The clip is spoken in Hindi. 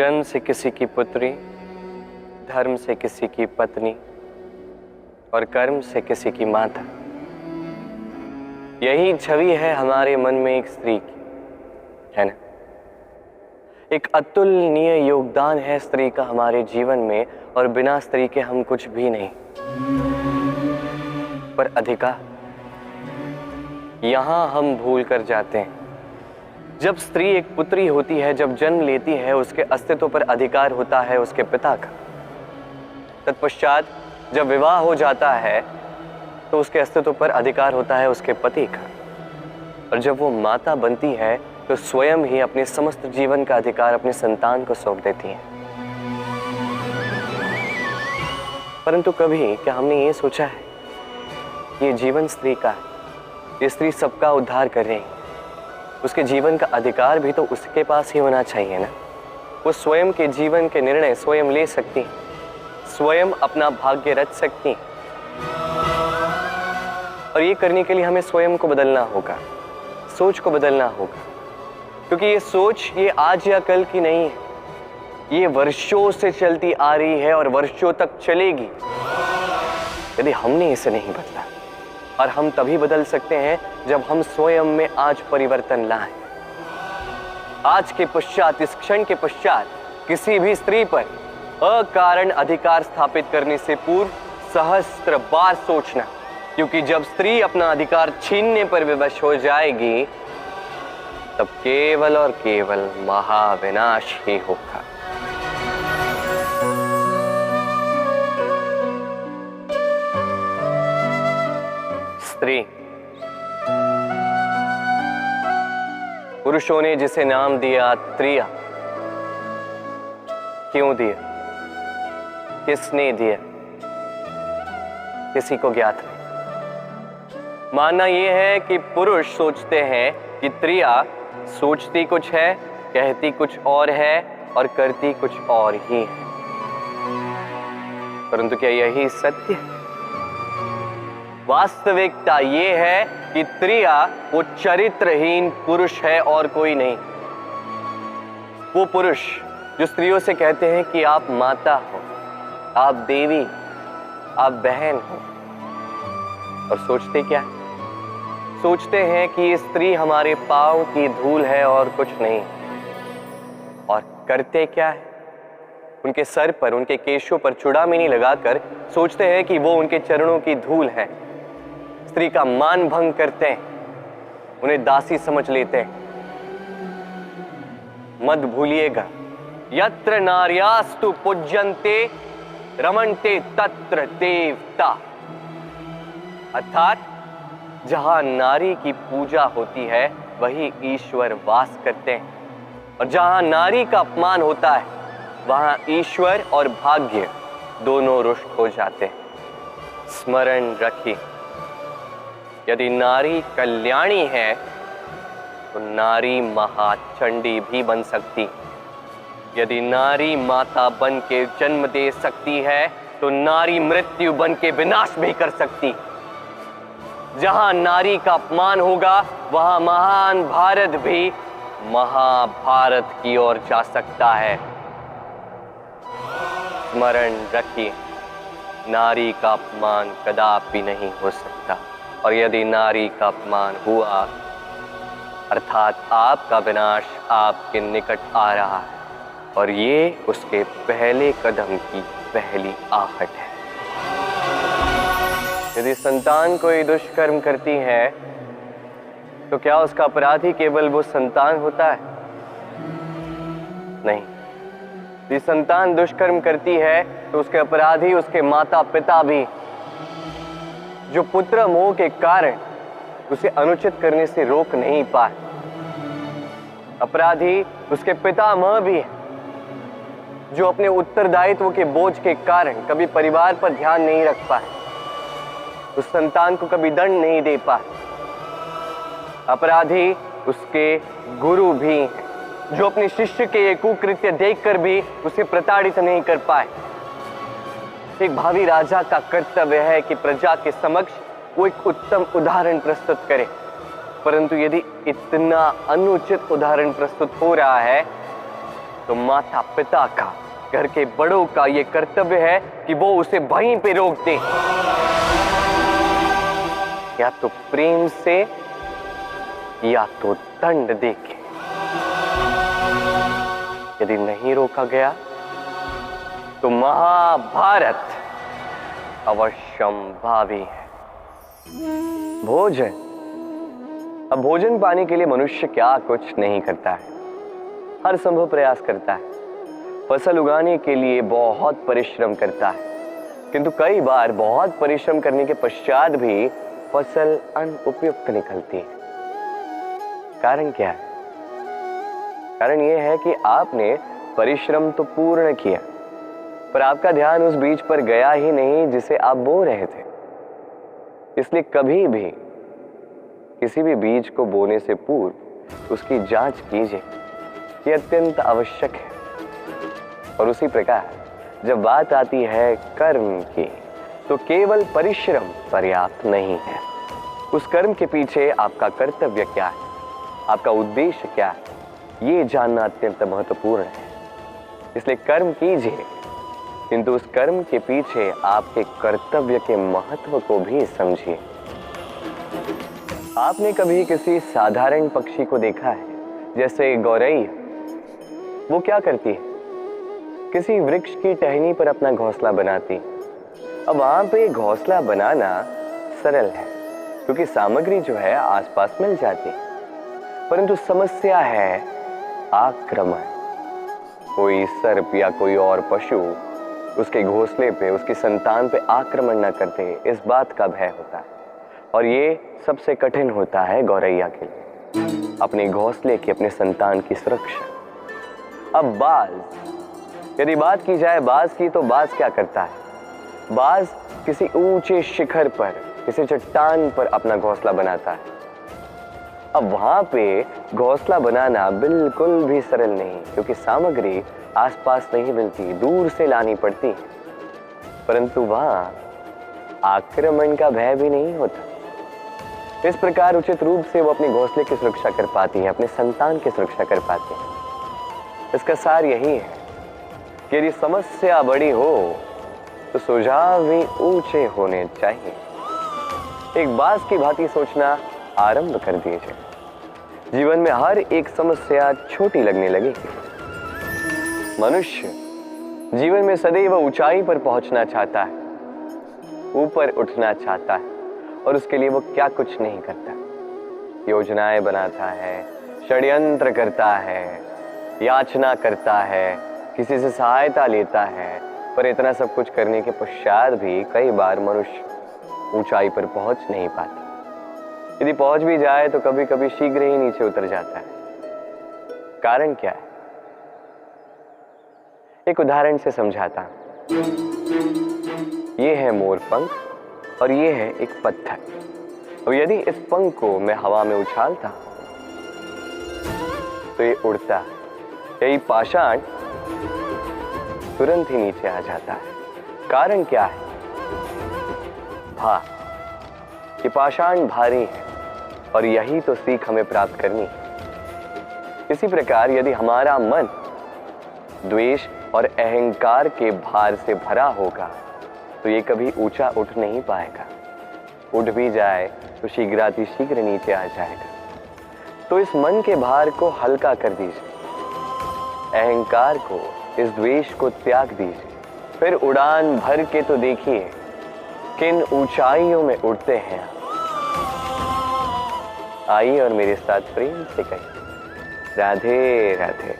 जन्म से किसी की पुत्री, धर्म से किसी की पत्नी और कर्म से किसी की माता। यही छवि है हमारे मन में एक स्त्री की, है ना? एक अतुलनीय योगदान है स्त्री का हमारे जीवन में, और बिना स्त्री के हम कुछ भी नहीं। पर अधिकार, यहां हम भूल कर जाते हैं। जब स्त्री एक पुत्री होती है, जब जन्म लेती है, उसके अस्तित्व पर अधिकार होता है उसके पिता का। तत्पश्चात जब विवाह हो जाता है तो उसके अस्तित्व पर अधिकार होता है उसके पति का। और जब वो माता बनती है तो स्वयं ही अपने समस्त जीवन का अधिकार अपने संतान को सौंप देती है। परंतु कभी क्या हमने ये सोचा है, ये जीवन स्त्री का है, ये स्त्री सबका उद्धार कर रही है, उसके जीवन का अधिकार भी तो उसके पास ही होना चाहिए ना। वो स्वयं के जीवन के निर्णय स्वयं ले सकती है, स्वयं अपना भाग्य रच सकती है। और ये करने के लिए हमें स्वयं को बदलना होगा, सोच को बदलना होगा, क्योंकि ये सोच ये आज या कल की नहीं है, ये वर्षों से चलती आ रही है और वर्षों तक चलेगी यदि हमने इसे नहीं बदला। और हम तभी बदल सकते हैं जब हम स्वयं में आज परिवर्तन लाएं। आज के पश्चात, इस क्षण के पश्चात किसी भी स्त्री पर अकारण अधिकार स्थापित करने से पूर्व सहस्त्र बार सोचना, क्योंकि जब स्त्री अपना अधिकार छीनने पर विवश हो जाएगी तब केवल और केवल महाविनाश ही होगा। स्त्री, पुरुषों ने जिसे नाम दिया त्रिया, क्यों दिया, किसने दिया, किसी को ज्ञात नहीं। मानना यह है कि पुरुष सोचते हैं कि त्रिया सोचती कुछ है, कहती कुछ और है और करती कुछ और ही है। परंतु क्या यही सत्य है? वास्तविकता यह है कि त्रिया वो चरित्रहीन पुरुष है और कोई नहीं। वो पुरुष जो स्त्रियों से कहते हैं कि आप माता हो, आप देवी, आप बहन हो, और सोचते क्या है? सोचते हैं कि ये स्त्री हमारे पांव की धूल है और कुछ नहीं। और करते क्या है? उनके सर पर, उनके केशों पर चूड़ामणि लगाकर सोचते हैं कि वो उनके चरणों की धूल है। स्त्री का मान भंग करते हैं, उन्हें दासी समझ लेते हैं। मत भूलिएगा, यत्र नार्यास्तु पूज्यन्ते रमन्ते तत्र देवता। अर्थात जहां नारी की पूजा होती है वही ईश्वर वास करते हैं, और जहां नारी का अपमान होता है वहां ईश्वर और भाग्य दोनों रुष्ट हो जाते हैं। स्मरण रखिए, यदि नारी कल्याणी है तो नारी महाचंडी भी बन सकती। यदि नारी माता बन के जन्म दे सकती है तो नारी मृत्यु बन के विनाश भी कर सकती। जहां नारी का अपमान होगा वहां महान भारत भी महाभारत की ओर जा सकता है। स्मरण रखिए, नारी का अपमान कदापि नहीं हो सकता, और यदि नारी का अपमान हुआ अर्थात आपका विनाश आपके निकट आ रहा है, और ये उसके पहले कदम की पहली आहट है। यदि संतान कोई दुष्कर्म करती है तो क्या उसका अपराधी केवल वो संतान होता है? नहीं। यदि संतान दुष्कर्म करती है तो उसके अपराधी उसके माता पिता भी, जो पुत्र मोह के कारण उसे अनुचित करने से रोक नहीं पाए। अपराधी उसके पितामह भी है, जो अपने उत्तरदायित्व के बोझ के कारण कभी परिवार पर ध्यान नहीं रख पाए, उस संतान को कभी दंड नहीं दे पाए। अपराधी उसके गुरु भी हैं, जो अपने शिष्य के ये कुकृत्य देखकर भी उसे प्रताड़ित नहीं कर पाए। एक भावी राजा का कर्तव्य है कि प्रजा के समक्ष वो एक उत्तम उदाहरण प्रस्तुत करे, परंतु यदि इतना अनुचित उदाहरण प्रस्तुत हो रहा है तो माता पिता का, घर के बड़ों का ये कर्तव्य है कि वो उसे वहीं पे रोक दे, या तो प्रेम से या तो दंड देके। यदि नहीं रोका गया तो महाभारत अवश्यंभावी है। भोजन, अब भोजन पाने के लिए मनुष्य क्या कुछ नहीं करता है, हर संभव प्रयास करता है। फसल उगाने के लिए बहुत परिश्रम करता है, किंतु कई बार बहुत परिश्रम करने के पश्चात भी फसल अनुपयुक्त निकलती है। कारण क्या है? कारण यह है कि आपने परिश्रम तो पूर्ण किया, पर आपका ध्यान उस बीज पर गया ही नहीं जिसे आप बो रहे थे। इसलिए कभी भी किसी भी बीज को बोने से पूर्व उसकी जांच कीजिए, यह अत्यंत आवश्यक है। और उसी प्रकार जब बात आती है कर्म की, तो केवल परिश्रम पर्याप्त नहीं है। उस कर्म के पीछे आपका कर्तव्य क्या है, आपका उद्देश्य क्या है, ये जानना अत्यंत महत्वपूर्ण है। इसलिए कर्म कीजिए, किंतु उस कर्म के पीछे आपके कर्तव्य के महत्व को भी समझिए। आपने कभी किसी साधारण पक्षी को देखा है, जैसे गौरैया? वो क्या करती है? किसी वृक्ष की टहनी पर अपना घोंसला बनाती। अब वहां पे घोंसला बनाना सरल है, क्योंकि सामग्री जो है आसपास मिल जाती है, परंतु समस्या है आक्रमण। कोई सर्प या कोई और पशु उसके घोंसले पे, उसकी संतान पे आक्रमण न करते, इस बात का भय होता है। और ये सबसे कठिन होता है गौरैया के लिए, अपने घोंसले की, अपने संतान की सुरक्षा। अब बाज, यदि बात की जाए बाज की, तो बाज क्या करता है? बाज किसी ऊंचे शिखर पर, किसी चट्टान पर अपना घोंसला बनाता है। अब वहां पे घोंसला बनाना बिल्कुल भी सरल नहीं, क्योंकि सामग्री आसपास नहीं मिलती, दूर से लानी पड़ती है। परंतु वहां आक्रमण का भय भी नहीं होता। इस प्रकार उचित रूप से वो अपने घोंसले की सुरक्षा कर पाती है, अपने संतान की सुरक्षा कर पाती है। इसका सार यही है कि यदि समस्या बड़ी हो तो सुझाव भी ऊंचे होने चाहिए। एक बाज की भांति सोचना आरंभ कर दीजिए। जीवन में हर एक समस्या छोटी लगने लगेगी। मनुष्य जीवन में सदैव ऊंचाई पर पहुंचना चाहता है, ऊपर उठना चाहता है, और उसके लिए वो क्या कुछ नहीं करता। योजनाएं बनाता है, षड्यंत्र करता है, याचना करता है, किसी से सहायता लेता है, पर इतना सब कुछ करने के पश्चात भी कई बार मनुष्य ऊंचाई पर पहुंच नहीं पाता। यदि पहुंच भी जाए तो कभी कभी शीघ्र ही नीचे उतर जाता है। कारण क्या है? एक उदाहरण से समझाता हूं। ये है मोर पंख और ये है एक पत्थर। और यदि इस पंख को मैं हवा में उछालता तो ये उड़ता है, यही पाषाण तुरंत ही नीचे आ जाता है। कारण क्या है? भार। ये पाषाण भारी है, और यही तो सीख हमें प्राप्त करनी है। इसी प्रकार यदि हमारा मन द्वेष और अहंकार के भार से भरा होगा तो ये कभी ऊंचा उठ नहीं पाएगा। उठ भी जाए तो शीघ्र नीचे आ जाएगा। तो इस मन के भार को हल्का कर दीजिए, अहंकार को, इस द्वेष को त्याग दीजिए। फिर उड़ान भर के तो देखिए किन ऊंचाइयों में उड़ते हैं। आइए और मेरे साथ प्रेम से कहिए, राधे राधे।